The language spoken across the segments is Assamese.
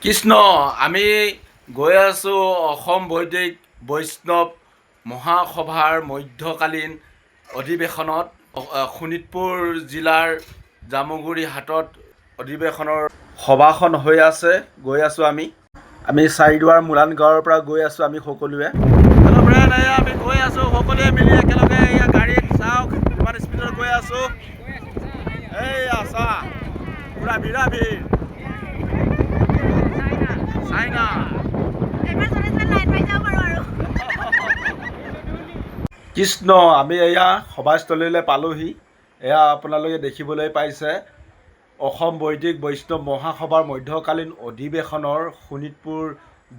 কৃষ্ণ আমি গৈ আছোঁ অসম বৈদিক বৈষ্ণৱ মহাসভাৰ মধ্যকালীন অধিৱেশনত শোণিতপুৰ জিলাৰ জামুগুৰি হাটত অধিৱেশনৰ সভাখন হৈ আছে। গৈ আছোঁ আমি চাৰিদুৱাৰ মোলান গাঁৱৰ পৰা গৈ আছোঁ আমি সকলোৱে। আমি গৈ আছোঁ সকলোৱে মিলি একেলগে এয়া গাড়ীত চাওক কিমান স্পীডত গৈ আছোঁ। এইয়া চা পুৰা ভিৰা ভিৰ। কৃষ্ণ আমি এয়া সভাস্থলীলৈ পালোহি। এয়া আপোনালোকে দেখিবলৈ পাইছে অসম বৈদিক বৈষ্ণৱ মহাসভাৰ মধ্যকালীন অধিৱেশনৰ শোণিতপুৰ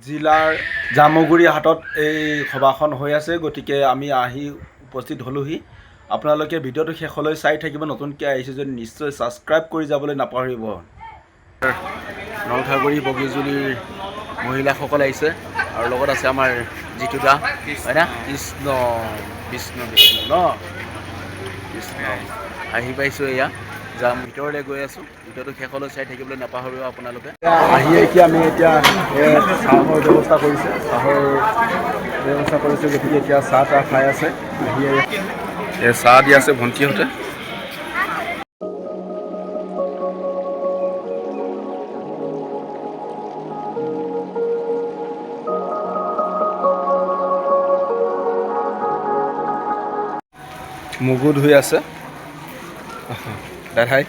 জিলাৰ জামুগুৰি হাটত এই সভাখন হৈ আছে। গতিকে আমি আহি উপস্থিত হ'লোহি। আপোনালোকে ভিডিঅ'টো শেষলৈ চাই থাকিব। নতুনকৈ আহিছে যদি নিশ্চয় ছাবস্ক্ৰাইব কৰি যাবলৈ নাপাহৰিব। নলখাগুৰি বগীজুলিৰ মহিলাসকল আহিছে আৰু লগত আছে আমাৰ জিতু দা, হয় না? কৃষ্ণ বিষ্ণু বিষ্ণু ন কৃষ্ণ আহি পাইছোঁ। এয়া যাম ভিতৰলৈ গৈ আছোঁ। ভিডিঅ'টো শেষলৈ চাই থাকিবলৈ নাপাহৰিব আপোনালোকে। আহি আমি এতিয়া চাহৰ ব্যৱস্থা কৰিছে, গতিকে এতিয়া চাহ তাহ খাই আছে। আহি চাহ দি আছে ভণ্টিহঁতে। মুগু ধুই আছে দাদাই।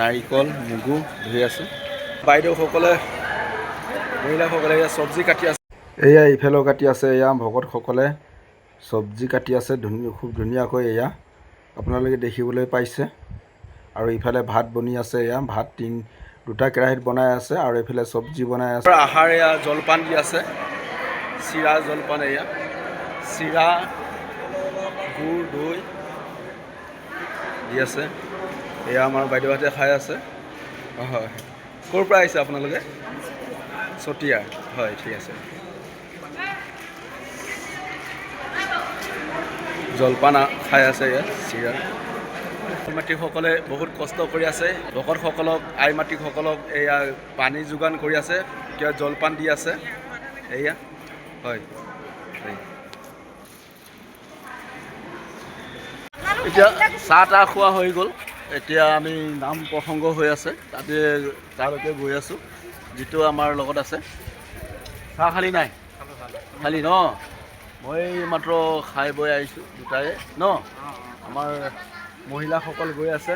নাৰিকল মুগু ধুই আছে। বাইদেউসকলে মহিলাসকলে এয়া চব্জি কাটি আছে। এয়া ইফালেও কাটি আছে। এয়া ভকতসকলে চব্জি কাটি আছে খুব ধুনীয়াকৈ। এয়া আপোনালোকে দেখিবলৈ পাইছে। আৰু ইফালে ভাত বনি আছে। এয়া ভাত দুটা কেৰাহীত বনাই আছে আৰু এইফালে চব্জি বনাই আছে। আহাৰ এয়া জলপান দি আছে। চিৰা জলপান, এয়া চিৰা গুড় দৈ দি আছে। এয়া আমাৰ বাইদেউহঁতে খাই আছে। হয়, ক'ৰ পৰা আহিছে আপোনালোকে? চতিয়া, হয়, ঠিক আছে। জলপান খাই আছে ইয়াত চিৰা। আই মাতৃসকলে বহুত কষ্ট কৰি আছে। ভকতসকলক আই মাতৃসকলক এয়া পানী যোগান কৰি আছে, কিয় জলপান দি আছে। এয়া হয়, এতিয়া চাহ তাহ খোৱা হৈ গ'ল। এতিয়া আমি নাম প্ৰসংগ হৈ আছে, তালৈকে গৈ আছোঁ। যিটো আমাৰ লগত আছে। চাহ খালি নাই? খালি ন? মই মাত্ৰ খাই বৈ আহিছোঁ দুটাই ন। আমাৰ মহিলাসকল গৈ আছে।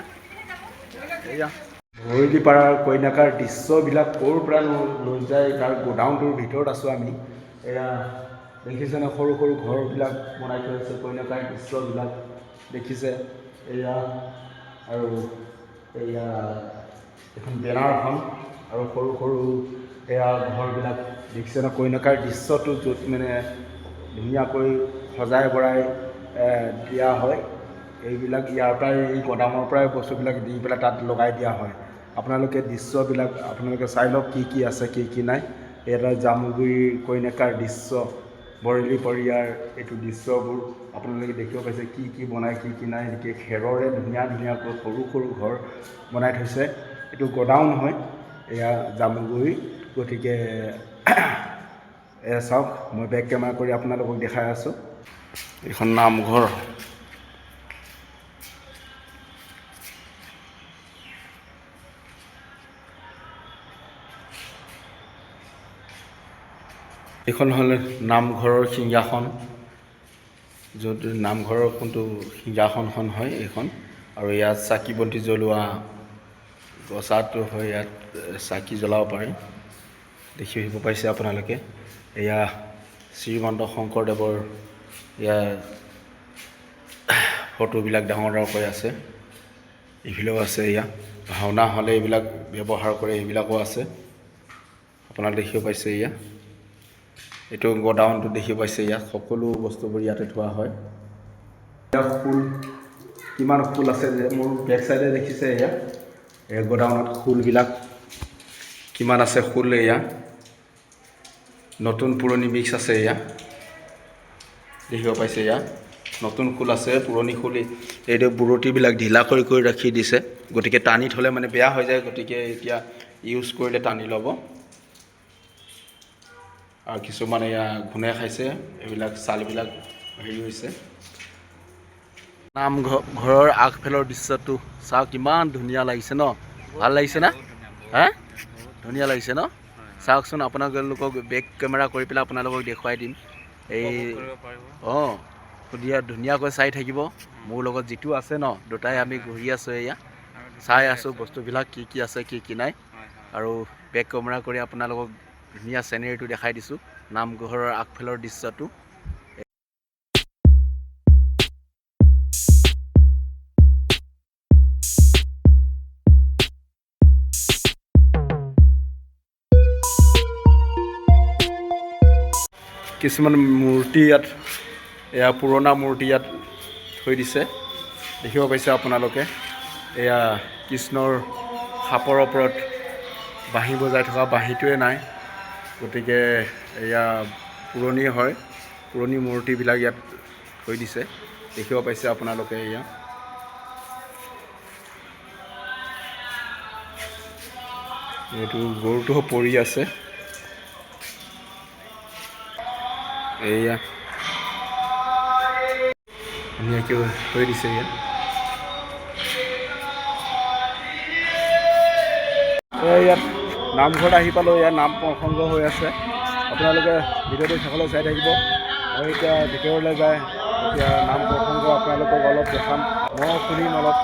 এয়া ভৈৰৱীপাৰাৰ কইনাকাৰ দৃশ্যবিলাক ক'ৰ পৰা লৈ যায় তাৰ গোডাউনটোৰ ভিতৰত আছোঁ আমি। এয়া দেখিছেনে সৰু সৰু ঘৰবিলাক বনাই থৈ আছে। কইনাকাৰ দৃশ্যবিলাক দেখিছে। এয়া আৰু এয়া এখন বেনাৰখন আৰু সৰু সৰু এয়া ঘৰবিলাক দেখিছেনে। কইনাকাৰ দৃশ্যটো য'ত মানে ধুনীয়াকৈ সজাই বৰাই দিয়া হয়। এইবিলাক ইয়াৰ পৰাই এই গোদামৰ পৰাই বস্তুবিলাক দি পেলাই তাত লগাই দিয়া হয়। আপোনালোকে দৃশ্যবিলাক আপোনালোকে চাই লওক কি কি আছে কি কি নাই। এটা জামুগুৰিৰ কইনাকাৰ দৃশ্য, বৰেলি পৰিয়াৰ এইটো দৃশ্যবোৰ আপোনালোকে দেখিব পাইছে। কি কি বনায় কি কি নাই। এনেকৈ খেৰৰে ধুনীয়া ধুনীয়াকৈ সৰু সৰু ঘৰ বনাই থৈছে। এইটো গোডাউন হয় এয়া জামুগুৰি। গতিকে এয়া চাওক, মই বেক কেমেৰা কৰি আপোনালোকক দেখাই আছোঁ। এইখন নামঘৰ। এইখন হ'ল নামঘৰৰ সিংহাসন, য'ত নামঘৰৰ কোনটো সিংহাসনখন হয় এইখন। আৰু ইয়াত চাকি বন্তি জ্বলোৱা গছাটো হয়। ইয়াত চাকি জ্বলাব পাৰে, দেখিব পাইছে আপোনালোকে। এয়া শ্ৰীমন্ত শংকৰদেৱৰ ইয়াৰ ফটোবিলাক ডাঙৰ ডাঙৰকৈ আছে। এইফালেও আছে। এয়া ভাওনা হ'লে এইবিলাক ব্যৱহাৰ কৰে, এইবিলাকো আছে। আপোনালোকে দেখিব পাইছে। এয়া এইটো গোডাউনটো দেখি পাইছে। ইয়াত সকলো বস্তুবোৰ ইয়াতে থোৱা হয়। ইয়াত ফুল, কিমান ফুল আছে যে মোৰ বেক চাইডে দেখিছে। এয়া গোডাউনত ফুলবিলাক কিমান আছে। ফুল এয়া নতুন পুৰণি মিক্স আছে। এয়া দেখিব পাইছে। এয়া নতুন খোল আছে, পুৰণি খোল এইটো বুৰটিবিলাক ঢিলা কৰি ৰাখি দিছে, গতিকে টানি থ'লে মানে বেয়া হৈ যায়, গতিকে এতিয়া ইউজ কৰিলে টানি ল'ব। আৰু কিছুমান এয়া ঘূনে খাইছে, এইবিলাক ছালবিলাক হেৰি হৈছে। নামঘৰৰ আগফালৰ দৃশ্যটো চাওক, কিমান ধুনীয়া লাগিছে ন, ভাল লাগিছে না? হা ধুনীয়া লাগিছে ন? চাওকচোন, আপোনালোকক বেক কেমেৰা কৰি পেলাই আপোনালোকক দেখুৱাই দিম। এই অঁ ধুনীয়াকৈ চাই থাকিব। মোৰ লগত যিটো আছে ন, দুটাই আমি ঘূৰি আছোঁ, এয়া চাই আছোঁ বস্তুবিলাক কি কি আছে কি কি নাই। আৰু বেক কেমেৰা কৰি আপোনালোকক ধুনীয়া চিনেৰীটো দেখাই দিছোঁ, নামঘৰৰ আগফালৰ দৃশ্যটো। কিছুমান মূৰ্তি ইয়াত, এয়া পুৰণা মূৰ্তি ইয়াত থৈ দিছে, দেখিব পাইছে আপোনালোকে। এয়া কৃষ্ণৰ সাপৰ ওপৰত বাঁহী বজাই থকা, বাঁহীটোৱে নাই, গতিকে এয়া পুৰণি হয়, পুৰণি মূৰ্তিবিলাক ইয়াত থৈ দিছে, দেখিব পাইছে আপোনালোকে। এয়া এইটো গৰুটো পৰি আছে, এয়া ধুনীয়াকৈ থৈ দিছে ইয়াত। ইয়াত নামঘৰত আহি পালোঁ, ইয়াত নাম প্ৰসংগ হৈ আছে, আপোনালোকে ভিডিঅ'টো সকলোৱে চাই থাকিব। মই এতিয়া ভিতৰলৈ যায়, এতিয়া নাম প্ৰসংগ আপোনালোকক অলপ দেখাম, মই শুনিম অলপ।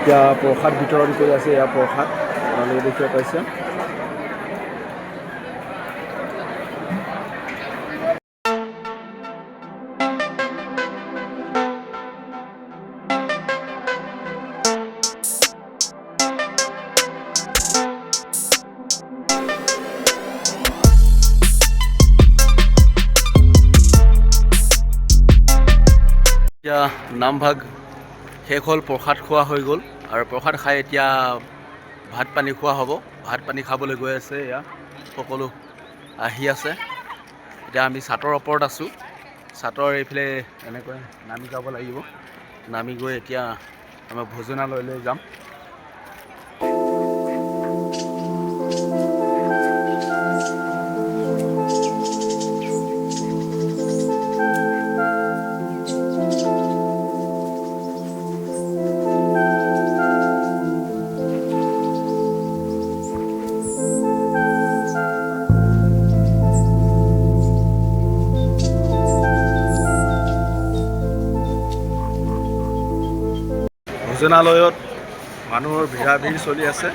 এতিয়া প্ৰসাদ বিতৰণ কৰি আছে, এয়া প্ৰসাদ আপোনালোকে দেখিব পাইছে। এতিয়া নামভাগ শেষ হ'ল, প্ৰসাদ খোৱা হৈ গ'ল, আৰু প্ৰসাদ খাই এতিয়া ভাত পানী খোৱা হ'ব। ভাত পানী খাবলৈ গৈ আছে, এয়া সকলো আহি আছে। এতিয়া আমি ছাতৰ ওপৰত আছোঁ, ছাতৰ এইফালে এনেকৈ নামি যাব লাগিব, নামি গৈ এতিয়া আমাৰ ভোজনালয়লৈ যাম। ভোজনালয়ত মানুহৰ ভিৰ চলি আছে।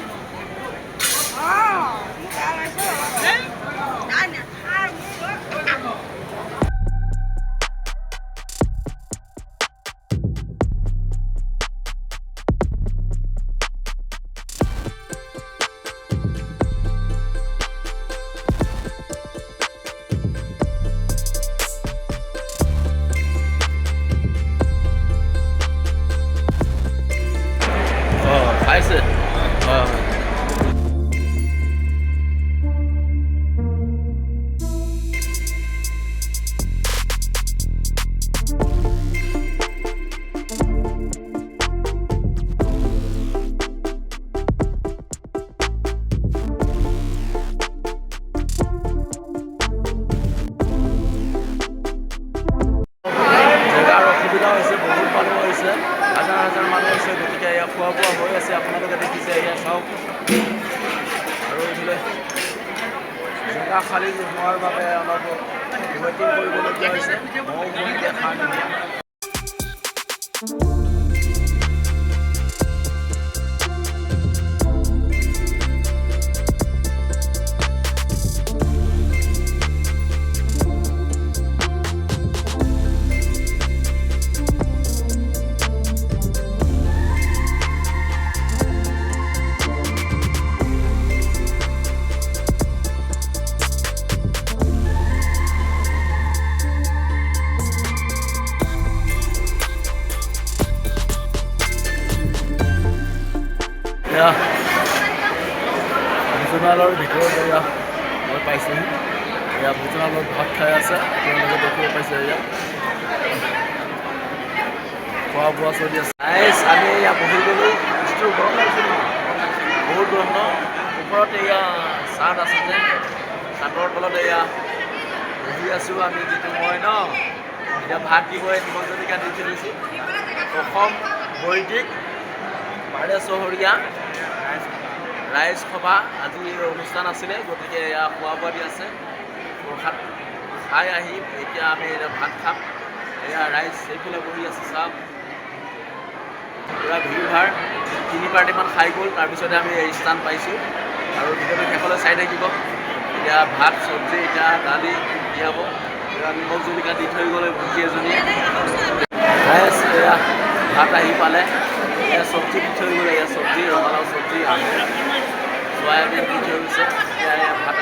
পাইছে অসুবিধা হৈছে, বহুত মানুহ হৈছে, হাজাৰ মানুহ হৈছে। গতিকে এয়া খোৱা বোৱা হৈ আছে, আপোনালোকে দেখিছে। এয়া চাওক, আৰু এইফালে জেগা খালী নোহোৱাৰ বাবে অলপ ৱেইটিং কৰিবলগীয়া হৈছে। ময়ো এতিয়া খাই নিদিয়া ভোজনালয়ৰ ভিতৰত এয়া মই পাইছোঁহি। এয়া ভোজনালয়ত ভাত খাই আছে, আপোনালোকে দেখিব পাইছে। এয়া খোৱা বোৱা চলি আছে। আমি এয়া বহি গ'লোঁ। যিটো গৰম লাগিছে ন, বহুত গৰম ন। ওপৰত এয়া চাট আছে যে, চাটৰ তলত এয়া বহি আছোঁ আমি। যিটো মই ন এতিয়া ভাত দিব নিমখ জলকীয়া দি থৈ দিছোঁ। অসম বৈদিক পাৰে চহৰীয়া ৰাইজ সভা আজি অনুষ্ঠান আছিলে। গতিকে এয়া খোৱা বোৱা দি আছে। প্ৰসাদ খাই আহি এতিয়া আমি ভাত খাম। এয়া ৰাইজ এইফালে বহি আছে, চাওক পূৰা ভিৰ ভাৰ। 3 পাৰ্টিমান খাই গ'ল, তাৰপিছতে আমি এই স্থান পাইছোঁ। আৰু ভিডিঅ'টো শেষলৈ চাই থাকিব। এতিয়া ভাত চব্জি, এতিয়া দালি দিয়াব। এয়া নিমখ জলকীয়া দি থৈ গ'লে ভণ্টি এজনী খাই আছে। এয়া ভাত আহি পালে। এয়া চব্জি দি থৈ গ'লে, এয়া চব্জি ৰঙালাও চব্জি, আলু, চয়াবিন দি থৈ গৈছে। এয়া ভাত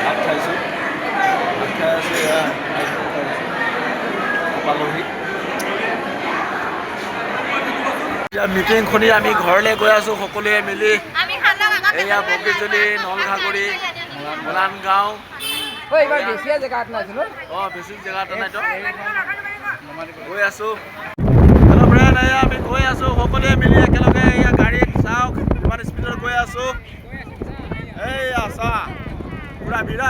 ভাত খাইছোঁ, ভাত খাই আছোঁ। এয়া পালোহি। এতিয়া মিটিং খুলি আমি ঘৰলৈ গৈ আছোঁ সকলোৱে মিলি। এয়া বগীজুলি, নলঘাগৰি, মৰাণ গাঁও। বেছি জেগাত নাইতো, গৈ আছোঁ। হেল্ল' ফ্ৰেণ্ড, এয়া আমি গৈ আছোঁ সকলোৱে মিলি একেলগে। এয়া গাড়ীত চাওক কিমান স্পীডত গৈ আছোঁ। এইয়া চা, পূৰা ভিৰ।